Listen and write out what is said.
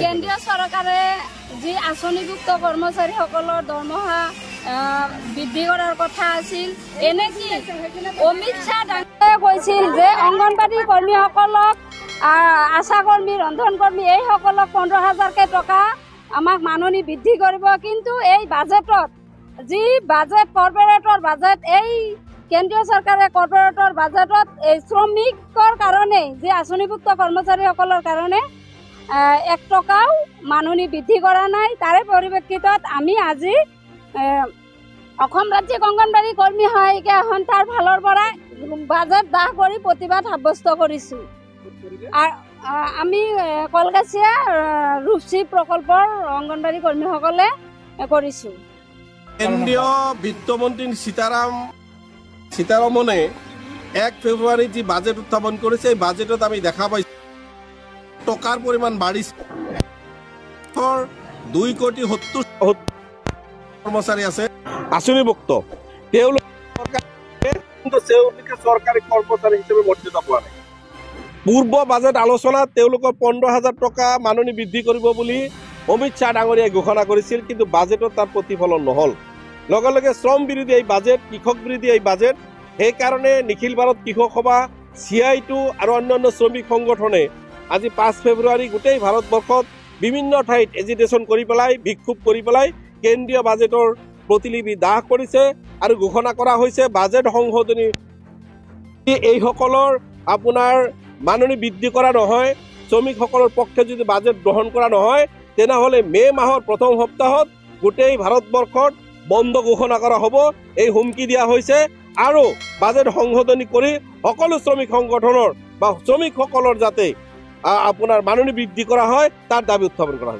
কেন্দ্ৰীয় চৰকাৰে যি আঁচনিভুক্ত কৰ্মচাৰীসকলৰ দৰমহা বৃদ্ধি কৰাৰ কথা আছিল, এনেকি অমিত শ্বাহ ডাঙৰীয়াই কৈছিল যে অংগনবাড়ী কৰ্মীসকলক, আশা কৰ্মী, ৰন্ধন কৰ্মী এইসকলক 15,000কৈ টকা আমাক মাননি বৃদ্ধি কৰিব। কিন্তু এই বাজেটত যি বাজেট কৰ্পৰেটৰ বাজেট, এই কেন্দ্ৰীয় চৰকাৰে কৰ্পৰেটৰ বাজেটত এই শ্ৰমিকৰ কাৰণে যি আঁচনিভুক্ত কৰ্মচাৰীসকলৰ কাৰণে 1 টকাও মাননি বৃদ্ধি কৰা নাই। তাৰে পৰিপ্ৰেক্ষিতত আমি আজি অসম ৰাজ্যিক অংগনবাড়ী কৰ্মী সহায়িকা সন্থাৰ ফালৰ পৰা বাজেট দাহ কৰি প্ৰতিবাদ সাব্যস্ত কৰিছোঁ। আমি কলগাছিয়া ৰূপসী প্ৰকল্পৰ অংগনবাড়ী কৰ্মীসকলে কৰিছোঁ। কেন্দ্ৰীয় বিত্তমন্ত্ৰী সীতাৰমণে 1 ফেব্ৰুৱাৰীত যি বাজেট উত্থাপন কৰিছে, এই বাজেটত আমি দেখা পাইছোঁ টকাৰ পৰিমাণ বাঢ়িছে। 2,70,00,000 কৰ্মচাৰী আছে আঁচনিভুক্ত, তেওঁলোকে চৰকাৰী কৰ্মচাৰী হিচাপে মৰ্যাদা পোৱা নাই। পূৰ্ব বাজেট আলোচনাত তেওঁলোকৰ 15,000 টকা মাননি বৃদ্ধি কৰিব বুলি অমিত শ্বাহ ডাঙৰীয়াই ঘোষণা কৰিছিল, কিন্তু বাজেটত তাৰ প্ৰতিফলন নহ'ল। লগে লগে শ্ৰম বিৰোধী এই বাজেট, কৃষক বিৰোধী এই বাজেট। সেইকাৰণে নিখিল ভাৰত কৃষক সভা, CITU আৰু অন্যান্য শ্ৰমিক সংগঠনে আজি 5 ফেব্ৰুৱাৰী গোটেই ভাৰতবৰ্ষত বিভিন্ন ঠাইত এজিটেশ্যন কৰি পেলাই, বিক্ষোভ কৰি পেলাই কেন্দ্ৰীয় বাজেটৰ প্ৰতিলিপি দাহ কৰিছে আৰু ঘোষণা কৰা হৈছে বাজেট সংশোধনী। এইসকলৰ আপোনাৰ মাননি বৃদ্ধি কৰা নহয়, শ্ৰমিকসকলৰ পক্ষে যদি বাজেট গ্ৰহণ কৰা নহয়, তেনেহ'লে মে' মাহৰ প্ৰথম সপ্তাহত গোটেই ভাৰতবৰ্ষত বন্ধ ঘোষণা কৰা হ'ব, এই হুমকি দিয়া হৈছে। আৰু বাজেট সংশোধনী কৰি সকলো শ্ৰমিক সংগঠনৰ বা শ্ৰমিকসকলৰ যাতে আপোনাৰ মাননি বৃদ্ধি কৰা হয়, তাৰ দাবী উত্থাপন কৰা হৈছে।